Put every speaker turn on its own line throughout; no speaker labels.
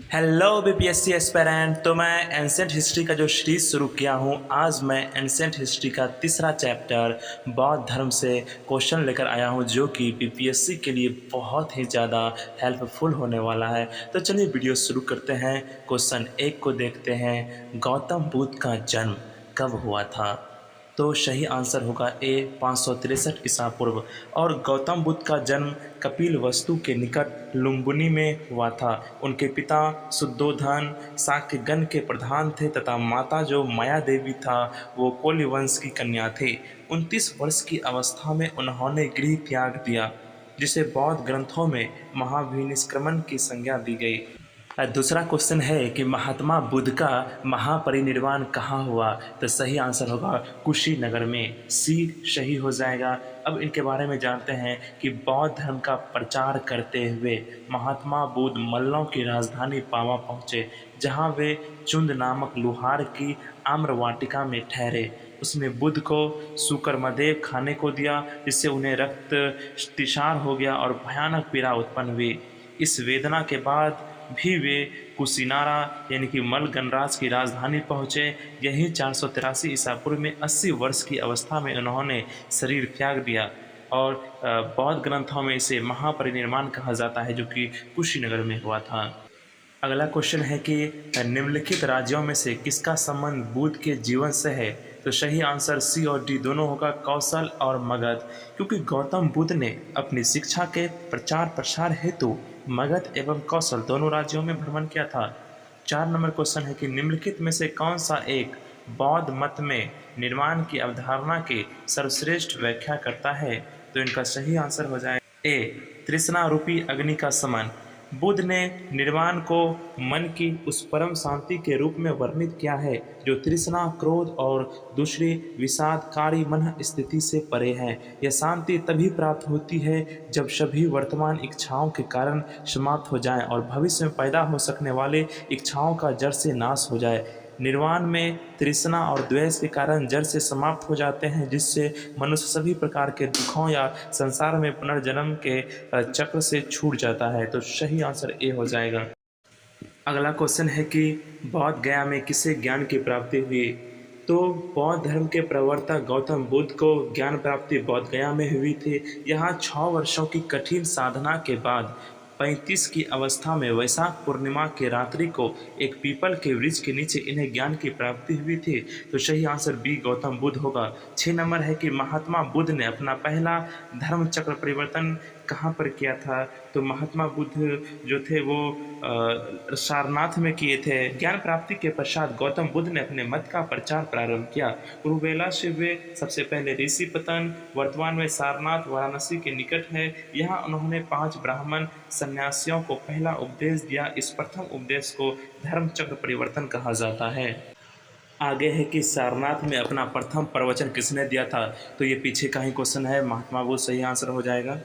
Hello BPSC aspirant. तो मैं ancient history का जो सीरीज शुरू किया हूँ, आज मैं एंसेंट हिस्ट्री का तीसरा चैप्टर बौद्ध धर्म से क्वेश्चन लेकर आया हूँ, जो कि बीपीएससी के लिए बहुत ही ज़्यादा हेल्पफुल होने वाला है। तो चलिए वीडियो शुरू करते हैं। क्वेश्चन 1 को देखते हैं। गौतम बुद्ध का जन्म कब हुआ था? तो सही आंसर होगा ए 563 ईसा पूर्व। और गौतम बुद्ध का जन्म कपिल वस्तु के निकट लुम्बिनी में हुआ था। उनके पिता शुद्धोधन शाक्यगण के प्रधान थे तथा माता जो माया देवी था वो कोल्य वंश की कन्या थी। 29 वर्ष की अवस्था में उन्होंने गृह त्याग दिया, जिसे बौद्ध ग्रंथों में महाभिनिष्क्रमण की संज्ञा दी गई। दूसरा क्वेश्चन है कि महात्मा बुद्ध का महापरिनिर्वाण कहाँ हुआ? तो सही आंसर होगा कुशीनगर में। सी सही हो जाएगा। अब इनके बारे में जानते हैं कि बौद्ध धर्म का प्रचार करते हुए महात्मा बुद्ध मल्लों की राजधानी पावा पहुँचे, जहाँ वे चुंद नामक लुहार की आम्र वाटिका में ठहरे। उसमें बुद्ध को शुक्रमदेव खाने को दिया, जिससे उन्हें रक्त तिसार हो गया और भयानक पीड़ा उत्पन्न हुई। इस वेदना के बाद भी वे कुशीनारा यानी कि मल गणराज की राजधानी पहुँचे। यही 483 ईसा पूर्व में 80 वर्ष की अवस्था में उन्होंने शरीर त्याग दिया और बौद्ध ग्रंथों में इसे महापरिनिर्वाण कहा जाता है, जो कि कुशीनगर में हुआ था। अगला क्वेश्चन है कि निम्नलिखित राज्यों में से किसका संबंध बुद्ध के जीवन से है? तो सही आंसर सी और डी दोनों होगा, कौशल और मगध। क्योंकि गौतम बुद्ध ने अपनी शिक्षा के प्रचार प्रसार हेतु मगध एवं कौशल दोनों राज्यों में भ्रमण किया था। 4 नंबर क्वेश्चन है कि निम्नलिखित में से कौन सा एक बौद्ध मत में निर्माण की अवधारणा की सर्वश्रेष्ठ व्याख्या करता है? तो इनका सही आंसर हो जाए ए तृष्णा रूपी अग्नि का समान। बुद्ध ने निर्वाण को मन की उस परम शांति के रूप में वर्णित किया है जो तृष्णा, क्रोध और दूसरी विषादकारी मन स्थिति से परे है। यह शांति तभी प्राप्त होती है जब सभी वर्तमान इच्छाओं के कारण समाप्त हो जाएं और भविष्य में पैदा हो सकने वाले इच्छाओं का जड़ से नाश हो जाए। निर्वाण में तृष्णा और द्वेष के कारण जड़ से समाप्त हो जाते हैं, जिससे मनुष्य सभी प्रकार के दुखों या संसार में पुनर्जन्म के चक्र से छूट जाता है। तो सही आंसर ए हो जाएगा। अगला क्वेश्चन है कि बौद्ध गया में किसे ज्ञान की प्राप्ति हुई? तो बौद्ध धर्म के प्रवर्तक गौतम बुद्ध को ज्ञान प्राप्ति बौद्ध गया में हुई थी। यहाँ 6 वर्षों की कठिन साधना के बाद 35 की अवस्था में वैशाख पूर्णिमा की रात्रि को एक पीपल के वृक्ष के नीचे इन्हें ज्ञान की प्राप्ति हुई थी। तो सही आंसर बी गौतम बुद्ध होगा। 6 नंबर है कि महात्मा बुद्ध ने अपना पहला धर्म चक्र परिवर्तन कहाँ पर किया था? तो महात्मा बुद्ध जो थे वो सारनाथ में किए थे। ज्ञान प्राप्ति के पश्चात गौतम बुद्ध ने अपने मत का प्रचार प्रारंभ किया। कुरुबेला से वे सबसे पहले ऋषिपतन, वर्तमान में सारनाथ वाराणसी के निकट है। यहाँ उन्होंने 5 ब्राह्मण सन्यासियों को पहला उपदेश दिया। इस प्रथम उपदेश को धर्म चक्र परिवर्तन कहा जाता है। आगे है कि सारनाथ में अपना प्रथम प्रवचन किसने दिया था? तो ये पीछे का ही क्वेश्चन है, महात्मा बुद्ध सही आंसर हो जाएगा।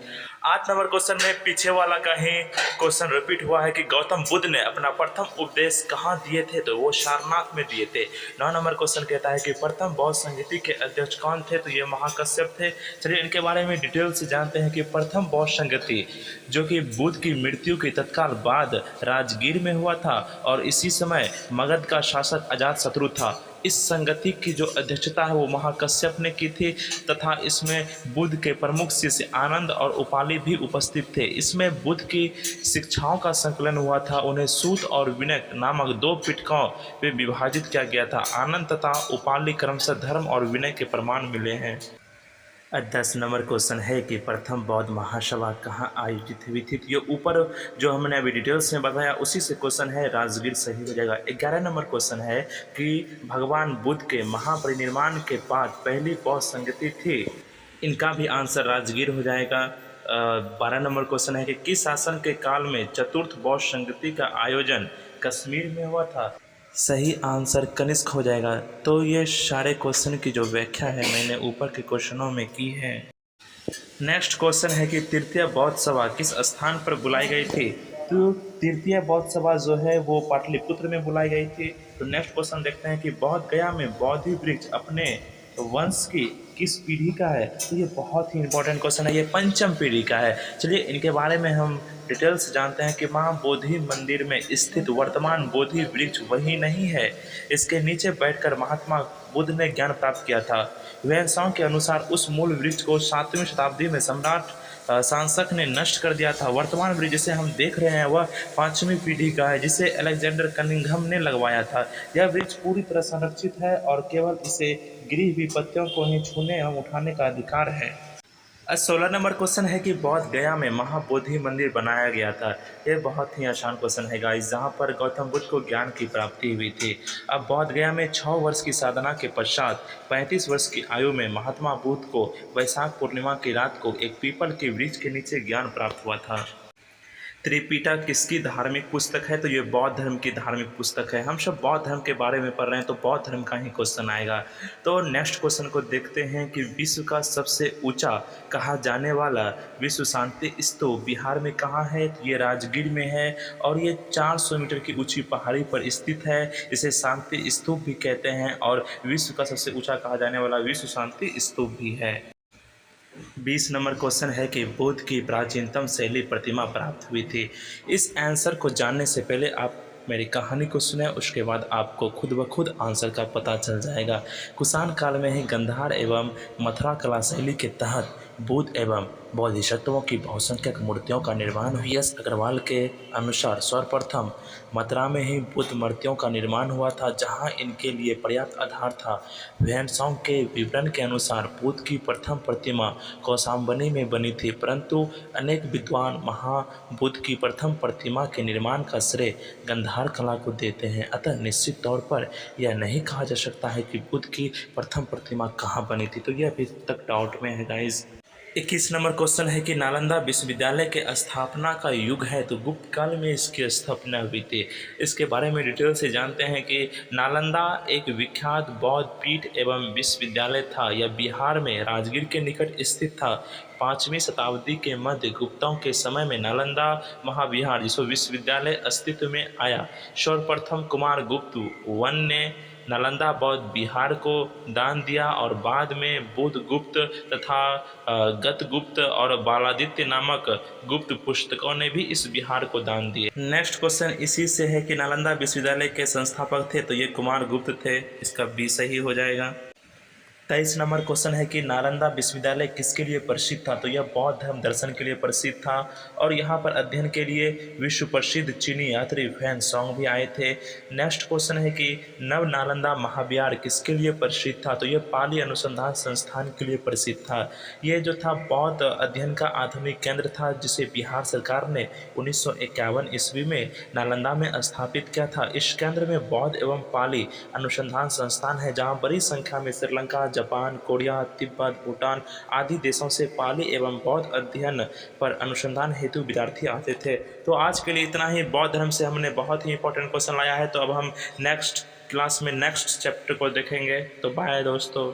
8 नंबर क्वेश्चन में पीछे वाला का ही क्वेश्चन रिपीट हुआ है कि गौतम बुद्ध ने अपना प्रथम उपदेश कहाँ दिए थे? तो वो सारनाथ में दिए थे। 9 नंबर क्वेश्चन कहता है कि प्रथम बौद्ध संगीति के अध्यक्ष कौन थे? तो ये महाकश्यप थे। चलिए इनके बारे में डिटेल से जानते हैं कि प्रथम बौद्ध संगति जो कि बुद्ध की मृत्यु के तत्काल बाद राजगीर में हुआ था और इसी समय मगध का शासक अजातशत्रु था। इस संगति की जो अध्यक्षता है वो महाकश्यप ने की थी तथा इसमें बुद्ध के प्रमुख शिष्य आनंद और उपाली भी उपस्थित थे। इसमें बुद्ध की शिक्षाओं का संकलन हुआ था। उन्हें सूत और विनय नामक 2 पिटकों में विभाजित किया गया था। आनंद तथा उपाली क्रमशः धर्म और विनय के प्रमाण मिले हैं। 10 नंबर क्वेश्चन है कि प्रथम बौद्ध महासभा कहाँ आयोजित हुई थी? तो ये ऊपर जो हमने अभी डिटेल्स में बताया उसी से क्वेश्चन है, राजगीर सही हो जाएगा। 11 नंबर क्वेश्चन है कि भगवान बुद्ध के महापरिनिर्वाण के बाद पहली बौद्ध संगति थी। इनका भी आंसर राजगीर हो जाएगा। 12 नंबर क्वेश्चन है कि किस शासन के काल में चतुर्थ बौद्ध संगति का आयोजन कश्मीर में हुआ था? सही आंसर कनिष्क हो जाएगा। तो ये सारे क्वेश्चन की जो व्याख्या है मैंने ऊपर के क्वेश्चनों में की है। नेक्स्ट क्वेश्चन है कि तृतीय बौद्ध सभा किस स्थान पर बुलाई गई थी? तो तृतीय बौद्ध सभा जो है वो पाटलिपुत्र में बुलाई गई थी। तो नेक्स्ट क्वेश्चन देखते हैं कि बौद्ध गया में बोधि वृक्ष अपने वंश की किस पीढ़ी का है? तो ये बहुत ही इंपॉर्टेंट क्वेश्चन है, ये पंचम पीढ़ी का है। चलिए इनके बारे में हम डिटेल्स जानते हैं कि महाबोधि मंदिर में स्थित वर्तमान बोधि वृक्ष वही नहीं है, इसके नीचे बैठकर महात्मा बुद्ध ने ज्ञान प्राप्त किया था। वेनसांग के अनुसार उस मूल वृक्ष को 7वीं शताब्दी में सम्राट सांसक ने नष्ट कर दिया था। वर्तमान वृक्ष जिसे हम देख रहे हैं वह 5वीं पीढ़ी का है, जिसे अलेक्जेंडर कनिंघम ने लगवाया था। यह वृक्ष पूरी तरह संरक्षित है और केवल इसे गिरी हुई पत्तियों को ही छूने एवं उठाने का अधिकार है। 16 नंबर क्वेश्चन है कि बौद्ध गया में महाबोधि मंदिर बनाया गया था। ये बहुत ही आसान क्वेश्चन है गाइस, जहाँ पर गौतम बुद्ध को ज्ञान की प्राप्ति हुई थी। अब बौद्ध गया में 6 वर्ष की साधना के पश्चात 35 वर्ष की आयु में महात्मा बुद्ध को वैशाख पूर्णिमा की रात को एक पीपल के वृक्ष के नीचे ज्ञान प्राप्त हुआ था। त्रिपिटक किसकी धार्मिक पुस्तक है? तो ये बौद्ध धर्म की धार्मिक पुस्तक है। हम सब बौद्ध धर्म के बारे में पढ़ रहे हैं तो बौद्ध धर्म का ही क्वेश्चन आएगा। तो नेक्स्ट क्वेश्चन को देखते हैं कि विश्व का सबसे ऊंचा कहा जाने वाला विश्व शांति स्तूप बिहार में कहाँ है? तो ये राजगीर में है और ये 400 मीटर की ऊंची पहाड़ी पर स्थित है। इसे शांति स्तूप भी कहते हैं और विश्व का सबसे ऊंचा कहा जाने वाला विश्व शांति स्तूप भी है। 20 नंबर क्वेश्चन है कि बुद्ध की प्राचीनतम शैली प्रतिमा प्राप्त हुई थी। इस आंसर को जानने से पहले आप मेरी कहानी को सुने, उसके बाद आपको खुद ब खुद आंसर का पता चल जाएगा। कुषाण काल में ही गंधार एवं मथुरा कला शैली के तहत बुद्ध एवं बोधिसत्वों की बहुसंख्यक मूर्तियों का निर्माण हुआ। यस अग्रवाल के अनुसार सर्वप्रथम मथुरा में ही बुद्ध मूर्तियों का निर्माण हुआ था, जहां इनके लिए पर्याप्त आधार था। ह्वेनसांग के विवरण के अनुसार बुद्ध की प्रथम प्रतिमा कौशाम्बी में बनी थी, परंतु अनेक विद्वान महाबुद्ध की प्रथम प्रतिमा के निर्माण का श्रेय गंधार कला को देते हैं। अतः निश्चित तौर पर यह नहीं कहा जा सकता है कि बुद्ध की प्रथम प्रतिमा कहाँ बनी थी, तो यह अभी तक डाउट में है गाइज। 21 नंबर क्वेश्चन है कि नालंदा विश्वविद्यालय के स्थापना का युग है, तो गुप्त काल में इसकी स्थापना हुई थी। इसके बारे में डिटेल से जानते हैं कि नालंदा एक विख्यात बौद्ध पीठ एवं विश्वविद्यालय था। यह बिहार में राजगीर के निकट स्थित था। 5वीं शताब्दी के मध्य गुप्तों के समय में नालंदा महाविहार जिसको विश्वविद्यालय अस्तित्व में आया। सर्वप्रथम कुमार गुप्त वन ने नालंदा बौद्ध विहार को दान दिया और बाद में बुद्ध गुप्त तथा गतगुप्त और बालादित्य नामक गुप्त पुस्तकों ने भी इस विहार को दान दिए। नेक्स्ट क्वेश्चन इसी से है कि नालंदा विश्वविद्यालय के संस्थापक थे, तो ये कुमार गुप्त थे, इसका बी सही हो जाएगा। 23 नंबर क्वेश्चन है कि नालंदा विश्वविद्यालय किसके लिए प्रसिद्ध था? तो यह बौद्ध धर्म दर्शन के लिए प्रसिद्ध था और यहाँ पर अध्ययन के लिए विश्व प्रसिद्ध चीनी यात्री ह्वेनसांग भी आए थे। नेक्स्ट क्वेश्चन है कि नव नालंदा महाविहार किसके लिए प्रसिद्ध था? तो यह पाली अनुसंधान संस्थान के लिए प्रसिद्ध था। ये जो था बौद्ध अध्ययन का आधुनिक केंद्र था, जिसे बिहार सरकार ने 1951 ईस्वी में नालंदा में स्थापित किया था। इस केंद्र में बौद्ध एवं पाली अनुसंधान संस्थान है, जहाँ बड़ी संख्या में श्रीलंका, जापान, कोरिया, तिब्बत, भूटान आदि देशों से पाली एवं बौद्ध अध्ययन पर अनुसंधान हेतु विद्यार्थी आते थे। तो आज के लिए इतना ही। बौद्ध धर्म से हमने बहुत ही इंपॉर्टेंट क्वेश्चन लाया है, तो अब हम नेक्स्ट क्लास में नेक्स्ट चैप्टर को देखेंगे। तो बाय दोस्तों।